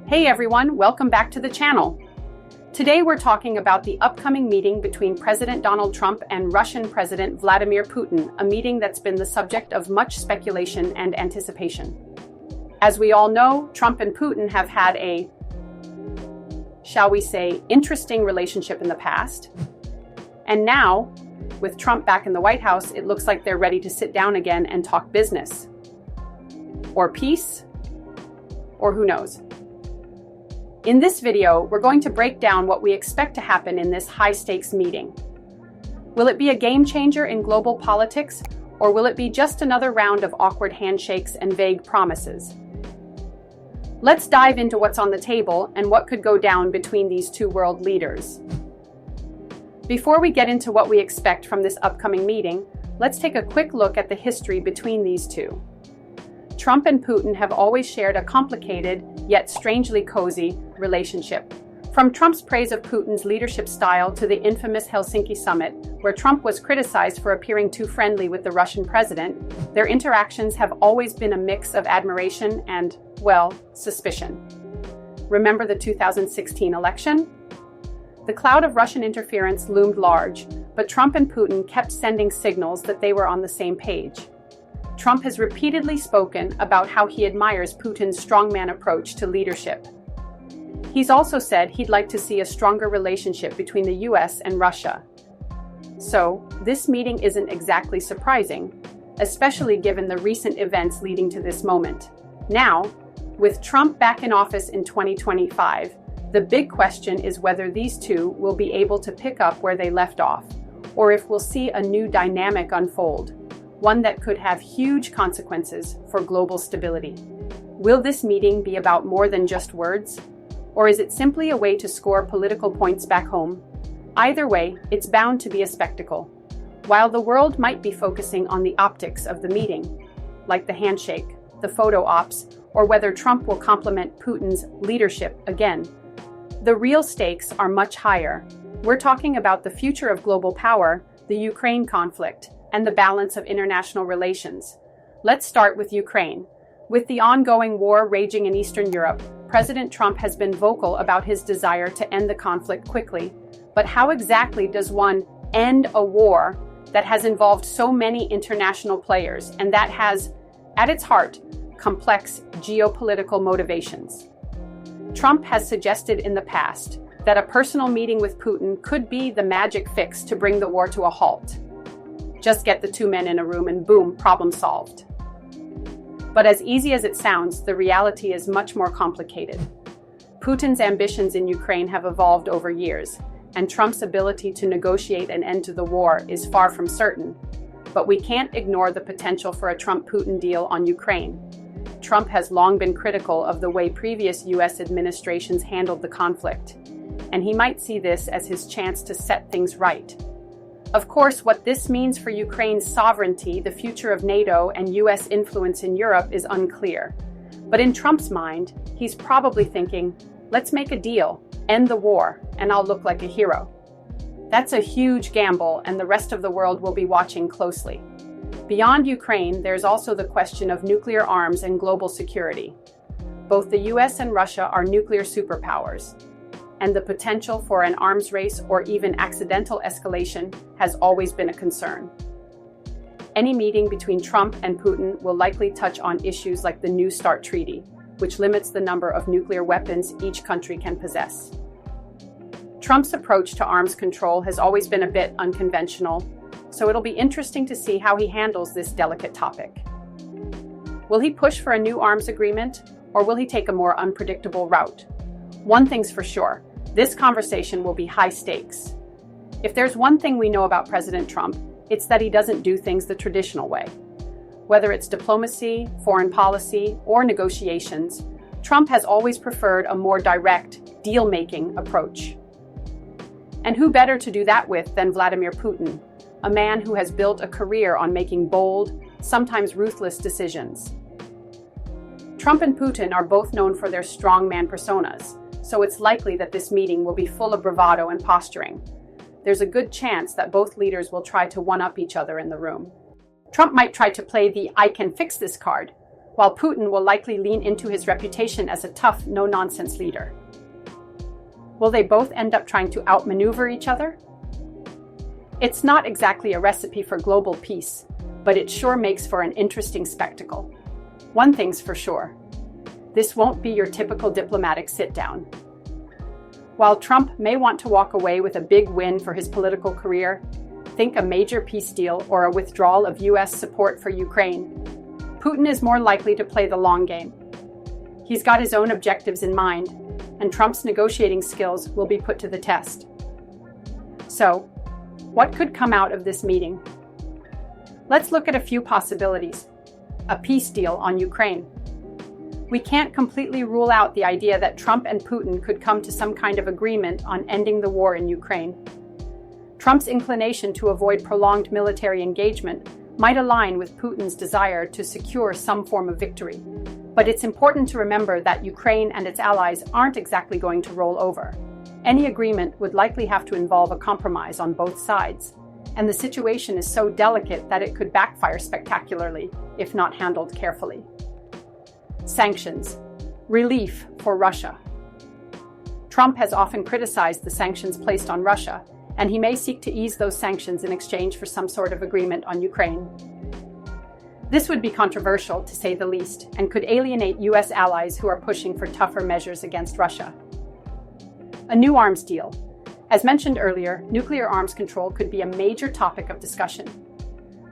Hey everyone, welcome back to the channel. Today we're talking about the upcoming meeting between President Donald Trump and Russian President Vladimir Putin, a meeting that's been the subject of much speculation and anticipation. As we all know, Trump and Putin have had a, shall we say, interesting relationship in the past. And now, with Trump back in the White House, it looks like they're ready to sit down again and talk business. Or peace, or who knows. In this video, we're going to break down what we expect to happen in this high-stakes meeting. Will it be a game changer in global politics, or will it be just another round of awkward handshakes and vague promises? Let's dive into what's on the table and what could go down between these two world leaders. Before we get into what we expect from this upcoming meeting, let's take a quick look at the history between these two. Trump and Putin have always shared a complicated, yet strangely cozy, relationship. From Trump's praise of Putin's leadership style to the infamous Helsinki summit, where Trump was criticized for appearing too friendly with the Russian president, their interactions have always been a mix of admiration and, well, suspicion. Remember the 2016 election? The cloud of Russian interference loomed large, but Trump and Putin kept sending signals that they were on the same page. Trump has repeatedly spoken about how he admires Putin's strongman approach to leadership. He's also said he'd like to see a stronger relationship between the US and Russia. So, this meeting isn't exactly surprising, especially given the recent events leading to this moment. Now, with Trump back in office in 2025, the big question is whether these two will be able to pick up where they left off, or if we'll see a new dynamic unfold. One that could have huge consequences for global stability. Will this meeting be about more than just words? Or is it simply a way to score political points back home? Either way, it's bound to be a spectacle. While the world might be focusing on the optics of the meeting, like the handshake, the photo ops, or whether Trump will compliment Putin's leadership again, the real stakes are much higher. We're talking about the future of global power, the Ukraine conflict, and the balance of international relations. Let's start with Ukraine. With the ongoing war raging in Eastern Europe, President Trump has been vocal about his desire to end the conflict quickly. But how exactly does one end a war that has involved so many international players and that has, at its heart, complex geopolitical motivations? Trump has suggested in the past that a personal meeting with Putin could be the magic fix to bring the war to a halt. Just get the two men in a room and boom, problem solved. But as easy as it sounds, the reality is much more complicated. Putin's ambitions in Ukraine have evolved over years, and Trump's ability to negotiate an end to the war is far from certain. But we can't ignore the potential for a Trump-Putin deal on Ukraine. Trump has long been critical of the way previous US administrations handled the conflict, and he might see this as his chance to set things right. Of course, what this means for Ukraine's sovereignty, the future of NATO, and US influence in Europe is unclear. But in Trump's mind, he's probably thinking, let's make a deal, end the war, and I'll look like a hero. That's a huge gamble, and the rest of the world will be watching closely. Beyond Ukraine, there's also the question of nuclear arms and global security. Both the US and Russia are nuclear superpowers, and the potential for an arms race or even accidental escalation has always been a concern. Any meeting between Trump and Putin will likely touch on issues like the New START treaty, which limits the number of nuclear weapons each country can possess. Trump's approach to arms control has always been a bit unconventional, so it'll be interesting to see how he handles this delicate topic. Will he push for a new arms agreement, or will he take a more unpredictable route? One thing's for sure. This conversation will be high stakes. If there's one thing we know about President Trump, it's that he doesn't do things the traditional way. Whether it's diplomacy, foreign policy, or negotiations, Trump has always preferred a more direct, deal-making approach. And who better to do that with than Vladimir Putin, a man who has built a career on making bold, sometimes ruthless decisions. Trump and Putin are both known for their strongman personas, so it's likely that this meeting will be full of bravado and posturing. There's a good chance that both leaders will try to one-up each other in the room. Trump might try to play the "I can fix this" card, while Putin will likely lean into his reputation as a tough, no-nonsense leader. Will they both end up trying to outmaneuver each other? It's not exactly a recipe for global peace, but it sure makes for an interesting spectacle. One thing's for sure, this won't be your typical diplomatic sit-down. While Trump may want to walk away with a big win for his political career, think a major peace deal or a withdrawal of U.S. support for Ukraine, Putin is more likely to play the long game. He's got his own objectives in mind, and Trump's negotiating skills will be put to the test. So, what could come out of this meeting? Let's look at a few possibilities. A peace deal on Ukraine. We can't completely rule out the idea that Trump and Putin could come to some kind of agreement on ending the war in Ukraine. Trump's inclination to avoid prolonged military engagement might align with Putin's desire to secure some form of victory. But it's important to remember that Ukraine and its allies aren't exactly going to roll over. Any agreement would likely have to involve a compromise on both sides, and the situation is so delicate that it could backfire spectacularly if not handled carefully. Sanctions. Relief for Russia. Trump has often criticized the sanctions placed on Russia, and he may seek to ease those sanctions in exchange for some sort of agreement on Ukraine. This would be controversial, to say the least, and could alienate U.S. allies who are pushing for tougher measures against Russia. A new arms deal. As mentioned earlier, nuclear arms control could be a major topic of discussion.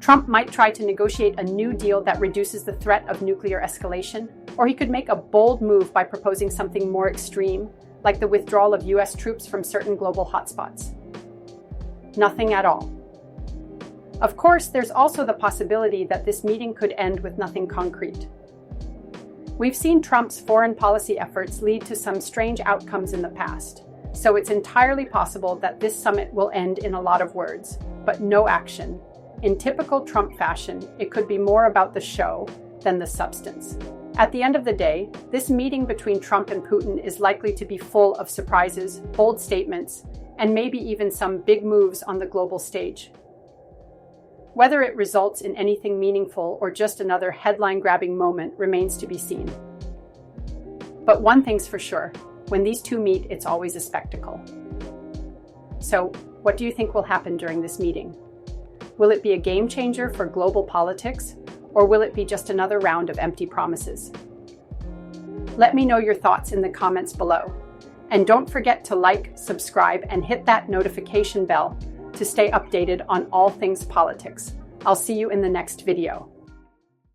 Trump might try to negotiate a new deal that reduces the threat of nuclear escalation, or he could make a bold move by proposing something more extreme, like the withdrawal of U.S. troops from certain global hotspots. Nothing at all. Of course, there's also the possibility that this meeting could end with nothing concrete. We've seen Trump's foreign policy efforts lead to some strange outcomes in the past, so it's entirely possible that this summit will end in a lot of words, but no action. In typical Trump fashion, it could be more about the show than the substance. At the end of the day, this meeting between Trump and Putin is likely to be full of surprises, bold statements, and maybe even some big moves on the global stage. Whether it results in anything meaningful or just another headline-grabbing moment remains to be seen. But one thing's for sure, when these two meet, it's always a spectacle. So, what do you think will happen during this meeting? Will it be a game changer for global politics, or will it be just another round of empty promises? Let me know your thoughts in the comments below. And don't forget to like, subscribe, and hit that notification bell to stay updated on all things politics. I'll see you in the next video.